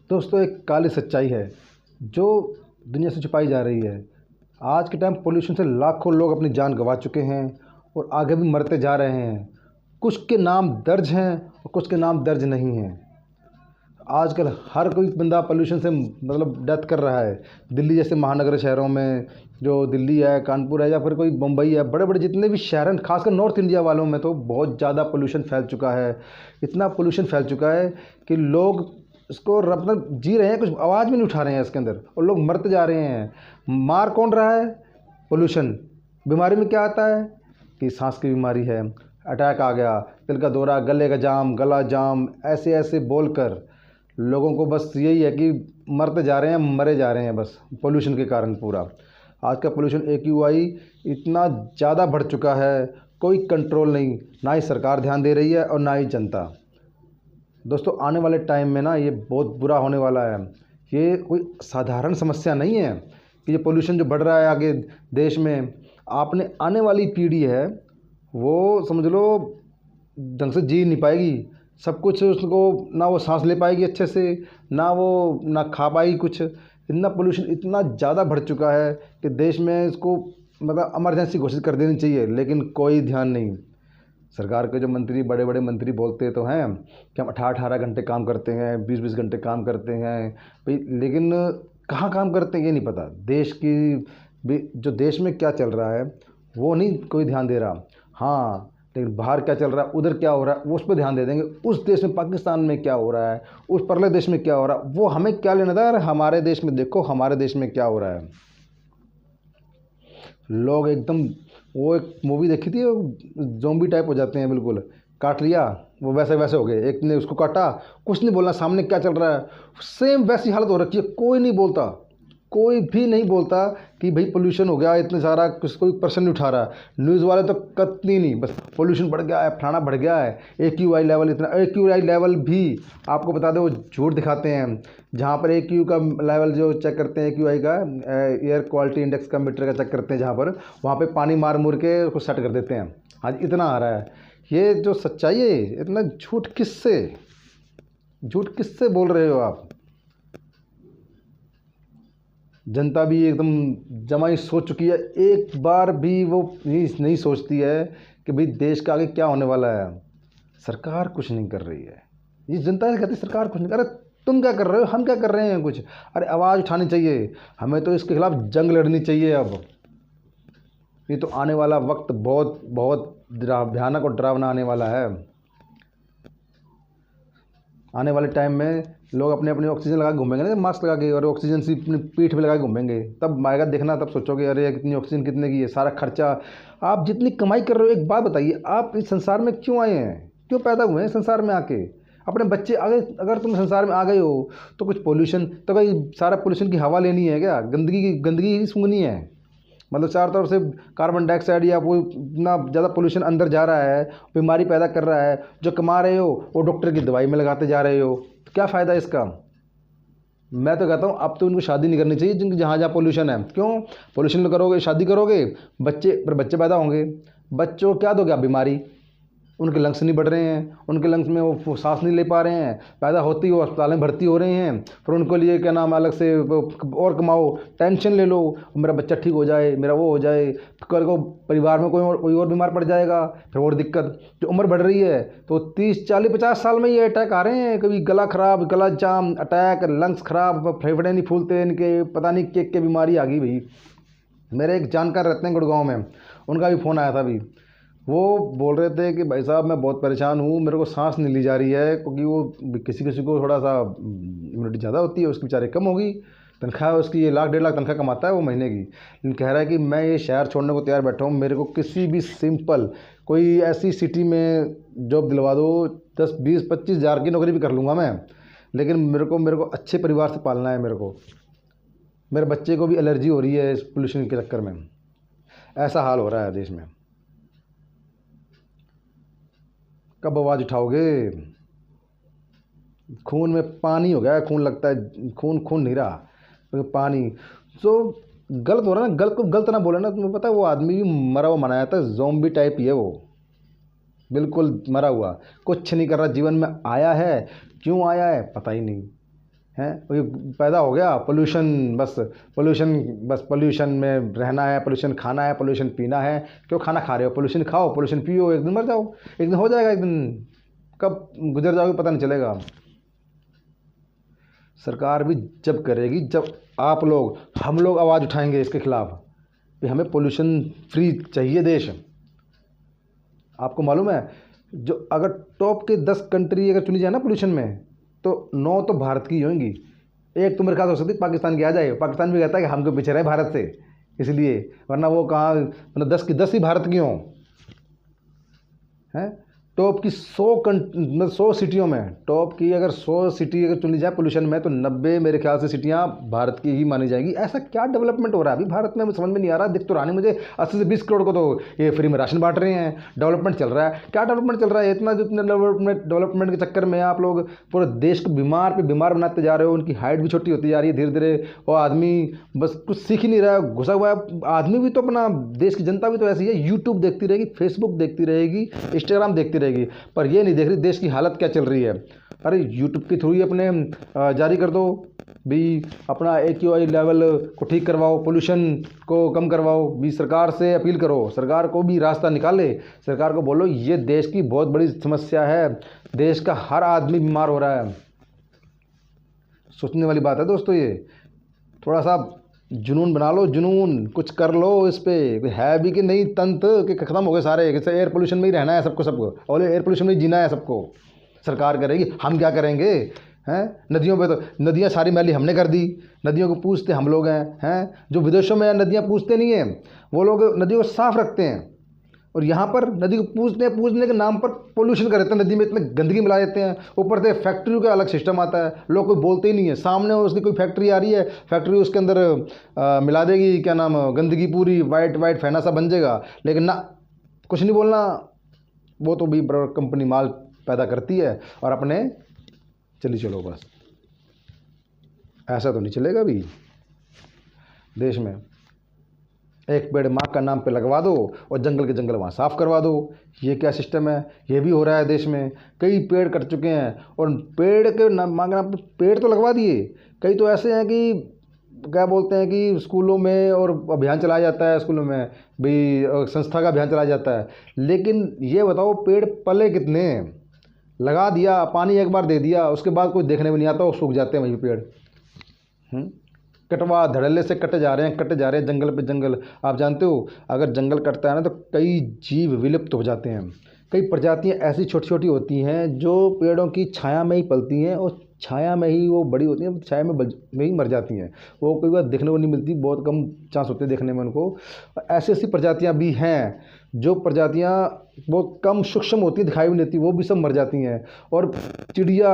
दोस्तों, एक काली सच्चाई है जो दुनिया से छुपाई जा रही है। आज के टाइम पोल्यूशन से लाखों लोग अपनी जान गंवा चुके हैं और आगे भी मरते जा रहे हैं। कुछ के नाम दर्ज हैं और कुछ के नाम दर्ज नहीं हैं। आजकल हर कोई बंदा पोल्यूशन से डेथ कर रहा है। दिल्ली जैसे महानगर शहरों में, जो दिल्ली है, कानपुर है या फिर कोई मुंबई है, बड़े बड़े जितने भी शहर हैं, खासकर नॉर्थ इंडिया वालों में तो बहुत ज़्यादा पोल्यूशन फैल चुका है। इतना पोल्यूशन फैल चुका है कि लोग इसको जी रहे हैं, कुछ आवाज़ भी नहीं उठा रहे हैं इसके अंदर, और लोग मरते जा रहे हैं। मार कौन रहा है? पोल्यूशन। बीमारी में क्या आता है कि सांस की बीमारी है, अटैक आ गया, दिल का दौरा, गले का जाम, गला जाम, ऐसे ऐसे बोलकर लोगों को बस यही है कि मरते जा रहे हैं, मरे जा रहे हैं बस पोल्यूशन के कारण। पूरा आज का पोल्यूशन AQI इतना ज़्यादा बढ़ चुका है, कोई कंट्रोल नहीं, ना ही सरकार ध्यान दे रही है और ना ही जनता। दोस्तों, आने वाले टाइम में ना ये बहुत बुरा होने वाला है। ये कोई साधारण समस्या नहीं है कि ये पोल्यूशन जो बढ़ रहा है आगे देश में, आपने आने वाली पीढ़ी है वो समझ लो ढंग से जी नहीं पाएगी। सब कुछ उसको, ना वो सांस ले पाएगी अच्छे से, ना खा पाएगी कुछ। इतना पोल्यूशन इतना ज़्यादा बढ़ चुका है कि देश में इसको इमरजेंसी घोषित कर देनी चाहिए, लेकिन कोई ध्यान नहीं। सरकार के जो मंत्री, बड़े बड़े मंत्री बोलते तो हैं कि हम 18-18 घंटे काम करते हैं, 20-20 घंटे काम करते हैं भाई, लेकिन कहाँ काम करते हैं ये नहीं पता। देश की जो देश में क्या चल रहा है वो नहीं कोई ध्यान दे रहा। हाँ, लेकिन बाहर क्या चल रहा है, उधर क्या हो रहा है, वो उस पर ध्यान दे देंगे। उस देश में, पाकिस्तान में क्या हो रहा है, उस परले देश में क्या हो रहा है, वो हमें क्या लेना था। अरे हमारे देश में देखो, हमारे देश में क्या हो रहा है। लोग एकदम, वो एक मूवी देखी थी, ज़ॉम्बी टाइप हो जाते हैं, बिल्कुल काट लिया वो वैसे वैसे हो गए। एक ने उसको काटा, कुछ नहीं बोलना, सामने क्या चल रहा है सेम वैसी हालत हो रखी है। कोई नहीं बोलता, कोई भी नहीं बोलता कि भाई पोल्यूशन हो गया इतने सारा, कोई पर्सन नहीं उठा रहा। न्यूज़ वाले तो कतई नहीं, बस पोल्यूशन बढ़ गया है, फलाना बढ़ गया है, AQI लेवल इतना। AQI लेवल भी आपको बता दें वो झूठ दिखाते हैं। जहाँ पर AQ का लेवल जो चेक करते हैं, AQI का, एयर क्वालिटी इंडेक्स का मीटर का चेक करते हैं, जहाँ पर वहाँ पर पानी मार मुर के उसको सेट कर देते हैं। आज इतना आ रहा है। ये जो सच्चाई है, इतना झूठ किससे बोल रहे हो आप? जनता भी एकदम जमाई सोच चुकी है। एक बार भी वो नहीं सोचती है कि भाई देश का आगे क्या होने वाला है। सरकार कुछ नहीं कर रही है। ये जनता से कहती है सरकार कुछ नहीं। अरे तुम क्या कर रहे हो, हम क्या कर रहे हैं कुछ? अरे आवाज़ उठानी चाहिए, हमें तो इसके खिलाफ जंग लड़नी चाहिए। अब ये तो आने वाला वक्त बहुत बहुत भयानक और डरावना आने वाला है। आने वाले टाइम में लोग अपने अपने ऑक्सीजन लगा के घूमेंगे ना, मास्क लगा के, और ऑक्सीजन सी अपनी पीठ पे लगा के घूमेंगे। तब आएगा देखना, तब सोचोगे अरे कितनी ऑक्सीजन कितने की है, सारा खर्चा। आप जितनी कमाई कर रहे हो, एक बात बताइए, आप इस संसार में क्यों आए हैं, क्यों पैदा हुए हैं संसार में आके? अपने बच्चे आगे, अगर तुम संसार में आ गए हो तो कुछ पोल्यूशन, तो भाई सारा पोल्यूशन की हवा लेनी है क्या? गंदगी ही सूंघनी है? मतलब चारों तरफ से कार्बन डाइऑक्साइड या वो इतना ज़्यादा पोल्यूशन अंदर जा रहा है, बीमारी पैदा कर रहा है। जो कमा रहे हो वो डॉक्टर की दवाई में लगाते जा रहे हो, तो क्या फ़ायदा इसका? मैं तो कहता हूँ अब तो उनको शादी नहीं करनी चाहिए जिनकी, जहाँ जहाँ पोल्यूशन है। क्यों पोल्यूशन करोगे, शादी करोगे, बच्चे पैदा होंगे, बच्चों को क्या दोगे आप? बीमारी। उनके लंग्स नहीं बढ़ रहे हैं, उनके लंग्स में वो सांस नहीं ले पा रहे हैं, पैदा होती हो अस्पताल में भर्ती हो रहे हैं। फिर उनको लिए क्या नाम, अलग से और कमाओ, टेंशन ले लो, मेरा बच्चा ठीक हो जाए, मेरा वो हो जाए, कल को परिवार में कोई और बीमार पड़ जाएगा, फिर और दिक्कत। जो उम्र बढ़ रही है तो 30-40-50 साल में ये अटैक आ रहे हैं। कभी गला खराब, गला जाम, अटैक, लंग्स खराब, फेफड़े नहीं फूलते इनके, पता नहीं क्या बीमारी आ गई भाई। मेरे एक जानकार रहते हैं गुड़गांव में, उनका भी फ़ोन आया था अभी। वो बोल रहे थे कि भाई साहब मैं बहुत परेशान हूँ, मेरे को सांस नहीं ली जा रही है, क्योंकि वो किसी किसी को थोड़ा सा इम्यूनिटी ज़्यादा होती है, उसकी बेचारे कम होगी। तनख्वाह उसकी 1-1.5 लाख तनख्वाह कमाता है वो महीने की, लेकिन कह रहा है कि मैं ये शहर छोड़ने को तैयार बैठा हूँ, मेरे को किसी भी सिंपल कोई ऐसी सिटी में जॉब दिलवा दो, 10-20-25 हज़ार की नौकरी भी कर लूँगा मैं, लेकिन मेरे को अच्छे परिवार से पालना है। मेरे बच्चे को भी एलर्जी हो रही है इस पोल्यूशन के चक्कर में। ऐसा हाल हो रहा है देश में। कब आवाज़ उठाओगे? खून में पानी हो गया है, खून लगता है, खून नहीं रहा, तो पानी। तो गलत हो रहा है ना, गलत ना बोले ना। तुम्हें पता है वो आदमी भी मरा हुआ मनाया था, ज़ॉम्बी टाइप ही है वो, बिल्कुल मरा हुआ, कुछ नहीं कर रहा जीवन में। आया है, क्यों आया है पता ही नहीं। हैं। ये पैदा हो गया पोल्यूशन, बस पोल्यूशन में रहना है, पोल्यूशन खाना है, पोल्यूशन पीना है। क्यों खाना खा रहे हो? पोल्यूशन खाओ, पोल्यूशन पियो, एक दिन मर जाओ, एक दिन हो जाएगा, एक दिन कब गुजर जाओगे पता नहीं चलेगा। सरकार भी जब करेगी, जब आप लोग हम लोग आवाज़ उठाएंगे इसके खिलाफ कि हमें पोल्यूशन फ्री चाहिए देश। आपको मालूम है, जो अगर टॉप के 10 कंट्री अगर चुनी जाए ना पोल्यूशन में, तो 9 तो भारत की होंगी, एक तो मेरे ख्याल हो सकती है पाकिस्तान की आ जाए। पाकिस्तान भी कहता है कि हमको पीछे रहे भारत से, इसलिए, वरना वो कहाँ, मतलब 10 की 10 ही भारत की हों, हैं। टॉप की 100 सिटियों में, टॉप की अगर 100 सिटी अगर चुनी जाए पोल्यूशन में, तो 90 मेरे ख्याल से सिटियां भारत की ही मानी जाएगी। ऐसा क्या डेवलपमेंट हो रहा है अभी भारत में, समझ में नहीं आ रहा। दिख तो रहा नहीं मुझे, 80 से 20 करोड़ को तो ये फ्री में राशन बांट रहे हैं, डेवलपमेंट चल रहा है। क्या डेवलपमेंट चल रहा है? इतना जितने डेवलपमेंट के चक्कर में आप लोग पूरे देश को बीमार पे बीमार बनाते जा रहे हो। उनकी हाइट भी छोटी होती जा रही है धीरे धीरे, और आदमी बस कुछ सीख ही नहीं रहा है, घुसा हुआ है। आदमी भी तो अपना, देश की जनता भी तो ऐसी है, यूट्यूब देखती रहेगी, फेसबुक देखती रहेगी, इंस्टाग्राम देखती रहेगी, पर ये नहीं देख रही देश की हालत क्या चल रही है। अरे यूट्यूब के थ्रू ही अपने जारी कर दो भी, अपना AQI लेवल को ठीक करवाओ, पोल्यूशन को कम करवाओ भी, सरकार से अपील करो, सरकार को भी रास्ता निकाले। सरकार को बोलो ये देश की बहुत बड़ी समस्या है, देश का हर आदमी बीमार हो रहा है। सोचने वाली बात है दोस्तों ये। थोड़ा सा जुनून बना लो, जुनून कुछ कर लो इस पे। है भी कि नहीं तंत्र कि ख़त्म हो गए सारे, जैसे एयर पोल्यूशन में ही रहना है सबको, और एयर पोल्यूशन में ही जीना है सबको। सरकार करेगी, हम क्या करेंगे? हैं, नदियों पे तो नदियाँ सारी मैली हमने कर दी, नदियों को पूछते हम लोग हैं। जो विदेशों में नदियाँ पूछते नहीं हैं, वो लोग नदियों को साफ़ रखते हैं, और यहाँ पर नदी को पूजने के नाम पर पोल्यूशन कर देते हैं, नदी में इतने गंदगी मिला देते हैं। ऊपर से फैक्ट्रियों का अलग सिस्टम आता है, लोग कोई बोलते ही नहीं है। सामने उसकी कोई फैक्ट्री आ रही है, फैक्ट्री उसके अंदर मिला देगी, क्या नाम, गंदगी पूरी वाइट फैना सा बन जाएगा, लेकिन ना, कुछ नहीं बोलना। वो तो भी बड़ा कंपनी माल पैदा करती है और अपने चलो बस। ऐसा तो नहीं चलेगा भी देश में। एक पेड़ माँ का नाम पे लगवा दो और जंगल के जंगल वहाँ साफ़ करवा दो। ये क्या सिस्टम है? ये भी हो रहा है देश में। कई पेड़ कट चुके हैं, और पेड़ के माँ के नाम पे पेड़ तो लगवा दिए। कई तो ऐसे हैं कि क्या बोलते हैं कि स्कूलों में और अभियान चलाया जाता है, स्कूलों में भी संस्था का अभियान चलाया जाता है, लेकिन ये बताओ पेड़ पले कितने? लगा दिया, पानी एक बार दे दिया, उसके बाद कोई देखने में नहीं आता, वो सूख जाते हैं वही पेड़। कटवा धड़ल्ले से कटे जा रहे हैं जंगल पे जंगल। आप जानते हो अगर जंगल कटता है ना, तो कई जीव विलुप्त हो जाते हैं। कई प्रजातियां ऐसी छोटी छोटी होती हैं जो पेड़ों की छाया में ही पलती हैं, और छाया में ही वो बड़ी होती हैं, छाया में ही मर जाती हैं। वो कोई बार देखने को नहीं मिलती, बहुत कम चांस होते हैं देखने में उनको। ऐसी ऐसी प्रजातियां भी हैं, जो प्रजातियां बहुत कम सूक्ष्म होती हैं, दिखाई भी नहीं देती, वो भी सब मर जाती हैं। और चिड़िया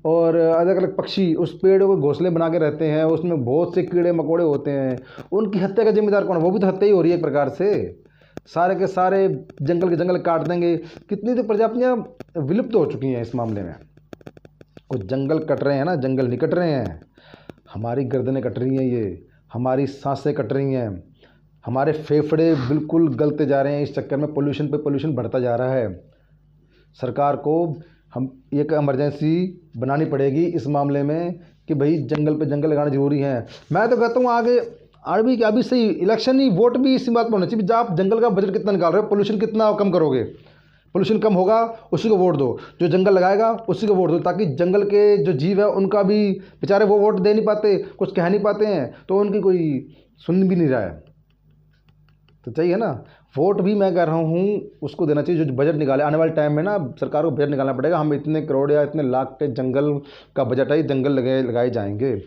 और अलग अलग पक्षी उस पेड़ को घोंसले बना के रहते हैं, उसमें बहुत से कीड़े मकोड़े होते हैं। उनकी हत्या का जिम्मेदार कौन है? वो भी तो हत्या ही हो रही है एक प्रकार से। सारे के सारे जंगल के जंगल काट देंगे, कितनी तो प्रजातियां विलुप्त हो चुकी हैं इस मामले में। और जंगल कट रहे हैं ना, जंगल नहीं कट रहे हैं, हमारी गर्दनें कट रही हैं, ये हमारी सांसें कट रही हैं, हमारे फेफड़े बिल्कुल गलते जा रहे हैं। इस चक्कर में पोल्यूशन पे पोल्यूशन बढ़ता जा रहा है। सरकार को हम एक इमरजेंसी बनानी पड़ेगी इस मामले में कि भाई जंगल पे जंगल लगाना जरूरी है। मैं तो कहता हूँ आगे अभी सही इलेक्शन ही, वोट भी इसी बात पर होना चाहिए। जब आप जंगल का बजट कितना निकाल रहे हो, पोल्यूशन कितना कम करोगे, पोल्यूशन कम होगा उसी को वोट दो, जो जंगल लगाएगा उसी को वोट दो, ताकि जंगल के जो जीव है उनका भी, बेचारे वो वोट दे नहीं पाते, कुछ कह नहीं पाते हैं, तो उनकी कोई सुन भी नहीं रहा है। तो चाहिए ना, वोट भी मैं कह रहा हूँ उसको देना चाहिए जो बजट निकाले। आने वाले टाइम में ना सरकार को बजट निकालना पड़ेगा, हम इतने करोड़ या इतने लाख के जंगल का बजट है, जंगल लगाए जाएंगे,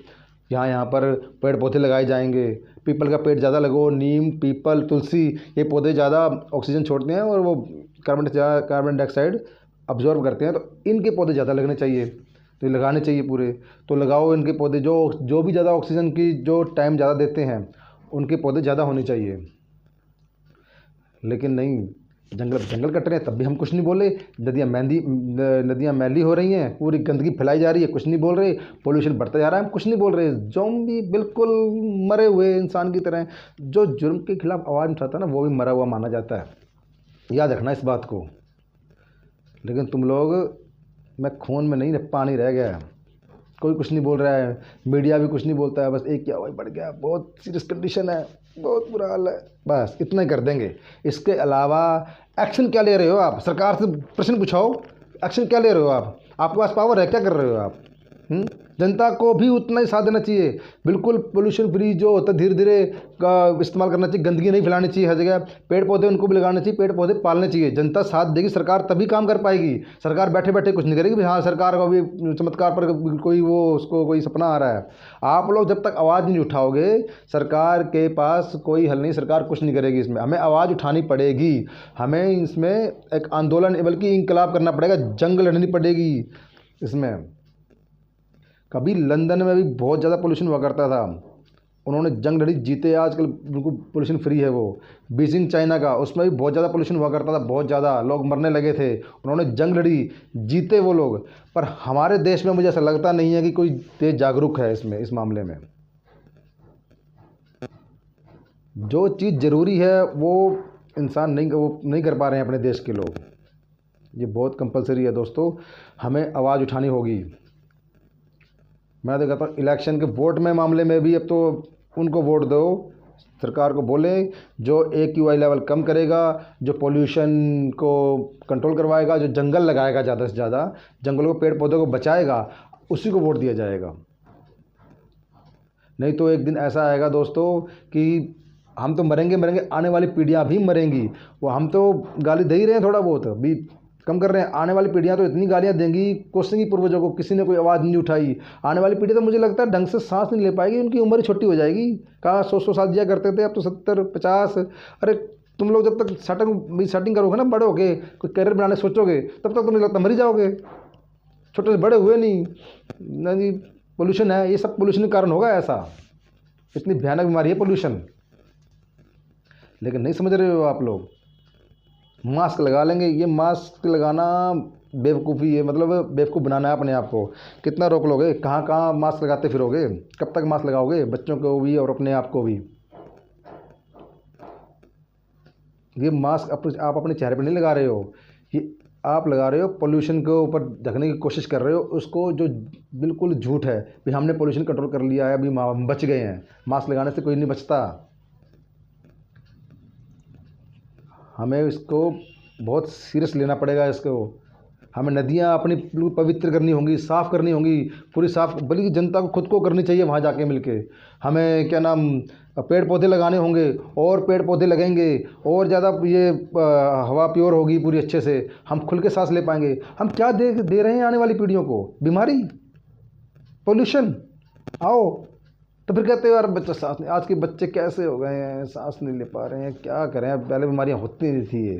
यहाँ पर पेड़ पौधे लगाए जाएंगे। पीपल का पेड़ ज़्यादा लगो, नीम, पीपल, तुलसी, ये पौधे ज़्यादा ऑक्सीजन छोड़ते हैं और वो कार्बन डाइऑक्साइड अब्जॉर्ब करते हैं, तो इनके पौधे ज़्यादा लगने चाहिए, तो ये लगाने चाहिए पूरे। तो लगाओ इनके पौधे, जो भी ज़्यादा ऑक्सीजन की जो टाइम ज़्यादा देते हैं उनके पौधे ज़्यादा होने चाहिए। लेकिन नहीं, जंगल कट रहे हैं तब भी हम कुछ नहीं बोले। नदियाँ मैली हो रही हैं, पूरी गंदगी फैलाई जा रही है, कुछ नहीं बोल रहे। पोल्यूशन बढ़ता जा रहा है, हम कुछ नहीं बोल रहे। ज़ॉम्बी बिल्कुल मरे हुए इंसान की तरह। जो जुर्म के खिलाफ आवाज़ उठाता है ना, वो भी मरा हुआ माना जाता है, याद रखना इस बात को। लेकिन तुम लोग, मैं खून में नहीं, पानी रह गया है, कोई कुछ नहीं बोल रहा है, मीडिया भी कुछ नहीं बोलता है, बस एक क्या भाई बढ़ गया, बहुत सीरियस कंडीशन है, बहुत बुरा हाल है, बस इतना ही कर देंगे। इसके अलावा एक्शन क्या ले रहे हो आप? सरकार से प्रश्न पूछाओ, एक्शन क्या ले रहे हो आप? आपके पास पावर है, क्या कर रहे हो आप? जनता को भी उतना ही साथ देना चाहिए। बिल्कुल पोल्यूशन फ्री जो होता है धीरे धीरे का इस्तेमाल करना चाहिए, गंदगी नहीं फैलानी चाहिए हर जगह, पेड़ पौधे उनको भी लगाने चाहिए, पेड़ पौधे पालने चाहिए। जनता साथ देगी, सरकार तभी काम कर पाएगी। सरकार बैठे बैठे कुछ नहीं करेगी भाई हाँ सरकार का भी चमत्कार पर कोई वो उसको कोई सपना आ रहा है। आप लोग जब तक आवाज़ नहीं उठाओगे सरकार के पास कोई हल नहीं, सरकार कुछ नहीं करेगी। इसमें हमें आवाज़ उठानी पड़ेगी, हमें इसमें एक आंदोलन बल्कि इंकलाब करना पड़ेगा, जंग लड़नी पड़ेगी इसमें। कभी लंदन में भी बहुत ज़्यादा पोल्यूशन हुआ करता था, उन्होंने जंग लड़ी, जीते, आजकल बिल्कुल पोल्यूशन फ्री है वो। बीजिंग चाइना का, उसमें भी बहुत ज़्यादा पोल्यूशन हुआ करता था, बहुत ज़्यादा लोग मरने लगे थे, उन्होंने जंग लड़ी, जीते वो लोग। पर हमारे देश में मुझे ऐसा लगता नहीं है कि कोई देश जागरूक है इसमें, इस मामले में। जो चीज़ ज़रूरी है वो इंसान नहीं कर पा रहे हैं अपने देश के लोग। ये बहुत कंपलसरी है दोस्तों, हमें आवाज़ उठानी होगी। मैं तो कहता हूँ इलेक्शन के वोट में मामले में भी अब तो उनको वोट दो, सरकार को बोले जो AQI लेवल कम करेगा, जो पोल्यूशन को कंट्रोल करवाएगा, जो जंगल लगाएगा ज़्यादा से ज़्यादा, जंगलों को पेड़ पौधों को बचाएगा, उसी को वोट दिया जाएगा। नहीं तो एक दिन ऐसा आएगा दोस्तों कि हम तो मरेंगे मरेंगे, आने वाली पीढ़ियाँ भी मरेंगी। वो हम तो गाली दे ही रहे हैं, थोड़ा बहुत अभी कम कर रहे हैं, आने वाली पीढ़ियाँ तो इतनी गालियाँ देंगी, कोसेंगी पूर्वजों को, किसी ने कोई आवाज़ नहीं उठाई। आने वाली पीढ़ी तो मुझे लगता है ढंग से सांस नहीं ले पाएगी, उनकी उम्र ही छोटी हो जाएगी। कहाँ 100 साल जिया करते थे, अब तो 70-50। अरे तुम लोग जब तक सेटिंग करोगे ना, बड़े होगे, कोई करियर बनाने सोचोगे, तब तक तो मुझे लगता मर ही जाओगे, छोटे से बड़े हुए नहीं ना जी। पोल्यूशन है, ये सब पोल्यूशन के कारण होगा ऐसा, इतनी भयानक बीमारी है पोल्यूशन, लेकिन नहीं समझ रहे हो आप लोग। मास्क लगा लेंगे, ये मास्क लगाना बेवकूफ़ी है, मतलब बेवकूफ़ बनाना है अपने आप को। कितना रोक लोगे, कहाँ कहाँ मास्क लगाते फिरोगे, कब तक मास्क लगाओगे, बच्चों को भी और अपने आप को भी। ये मास्क आप अपने चेहरे पर नहीं लगा रहे हो, ये आप लगा रहे हो पोल्यूशन के ऊपर ढकने की कोशिश कर रहे हो उसको, जो बिल्कुल झूठ है। भी हमने पोल्यूशन कंट्रोल कर लिया है, अभी हम बच गए हैं। मास्क लगाने से कोई नहीं बचता, हमें इसको बहुत सीरियस लेना पड़ेगा इसको। हमें नदियाँ अपनी बिल्कुल पवित्र करनी होंगी, साफ़ करनी होंगी, पूरी साफ़, बल्कि जनता को खुद को करनी चाहिए वहाँ जाके मिलके। हमें क्या नाम पेड़ पौधे लगाने होंगे, और पेड़ पौधे लगेंगे और ज़्यादा ये हवा प्योर होगी पूरी अच्छे से, हम खुल के सांस ले पाएंगे। हम क्या दे रहे हैं आने वाली पीढ़ियों को? बीमारी, पोल्यूशन। आओ तो फिर कहते हो यार बच्चा सांस नहीं, आज के बच्चे कैसे हो गए हैं, सांस नहीं ले पा रहे हैं, क्या करें, पहले बीमारियां होती नहीं थी ये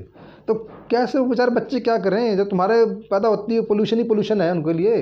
तो कैसे वो बेचारे बच्चे क्या करें? जब तुम्हारे पैदा होती है पोल्यूशन ही पोल्यूशन है उनके लिए,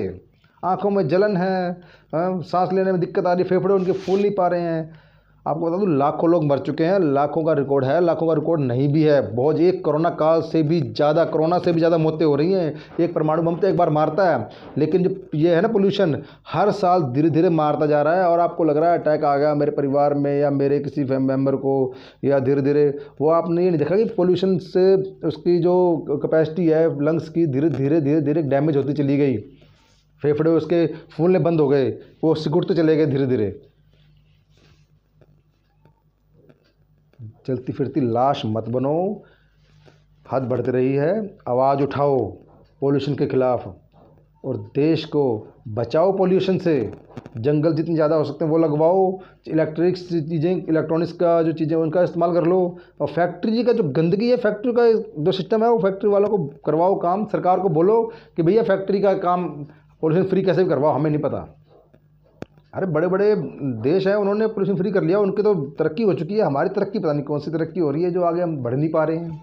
आँखों में जलन है, सांस लेने में दिक्कत आ रही है, फेफड़े उनके फूल नहीं पा रहे हैं। आपको बता दूँ लाखों लोग मर चुके हैं, लाखों का रिकॉर्ड है, लाखों का रिकॉर्ड नहीं भी है। बहुत, एक कोरोना काल से भी ज़्यादा, कोरोना से भी ज़्यादा मौतें हो रही हैं। एक परमाणु बम तो एक बार मारता है, लेकिन जो ये है ना पोल्यूशन, हर साल धीरे धीरे मारता जा रहा है। और आपको लग रहा है अटैक आ गया मेरे परिवार में या मेरे किसी मेम्बर को, या धीरे धीरे वो आपने ये नहीं देखा कि पोल्यूशन से उसकी जो कैपेसिटी है लंग्स की धीरे धीरे धीरे धीरे डैमेज होती चली गई, फेफड़े उसके फूलने बंद हो गए, वो सिकुड़ते चले गए धीरे धीरे। चलती फिरती लाश मत बनो, हद बढ़ती रही है। आवाज़ उठाओ पोल्यूशन के खिलाफ और देश को बचाओ पोल्यूशन से। जंगल जितने ज़्यादा हो सकते हैं वो लगवाओ, इलेक्ट्रिक्स चीज़ें, इलेक्ट्रॉनिक्स का जो चीज़ें उनका इस्तेमाल कर लो, और फैक्ट्री का जो गंदगी है, फैक्ट्री का जो सिस्टम है वो फैक्ट्री वालों को करवाओ काम। सरकार को बोलो कि भैया फैक्ट्री का काम पोल्यूशन फ्री कैसे भी करवाओ, हमें नहीं पता। अरे बड़े बड़े देश हैं, उन्होंने पोल्यूशन फ्री कर लिया, उनकी तो तरक्की हो चुकी है, हमारी तरक्की पता नहीं कौन सी तरक्की हो रही है जो आगे हम बढ़ नहीं पा रहे हैं।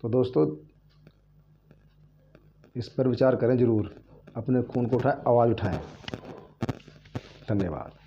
तो दोस्तों इस पर विचार करें ज़रूर, अपने खून को उठाएं, आवाज़ उठाएं। धन्यवाद।